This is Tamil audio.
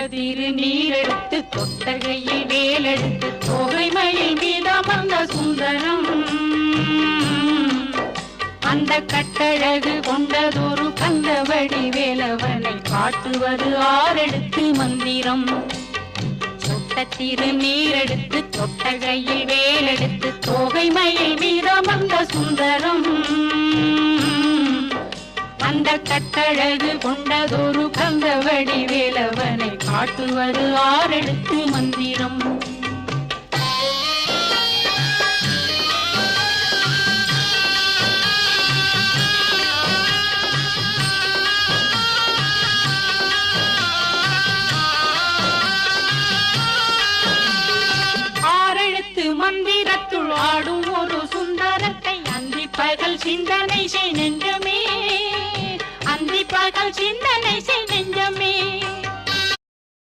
திருநீரெடுத்து தொட்டகையில் வேலெடுத்து தொகைமையில் மீதமர்ந்த சுந்தரம் அந்த கட்டழகு கொண்டதொரு கந்தவடி வேலவனை காட்டுவது ஆரெடுத்து மந்திரம் தொட்ட திருநீரெடுத்து தொட்டகையில் வேலெடுத்து தொகைமையில் மீதமர்ந்த சுந்தரம் அந்த கட்டழகு கொண்டதொரு கந்தவடி வேலவனை காட்டுவது ஆரெடுத்து மந்திரம் ஆரெழுத்து மந்திரத்துள் ஆடும் ஒரு சுந்தரத்தை அந்தி பகல் சிந்தனை செய் நெஞ்சமே அந்தி பகல் சிந்தனை செய் நெஞ்சமே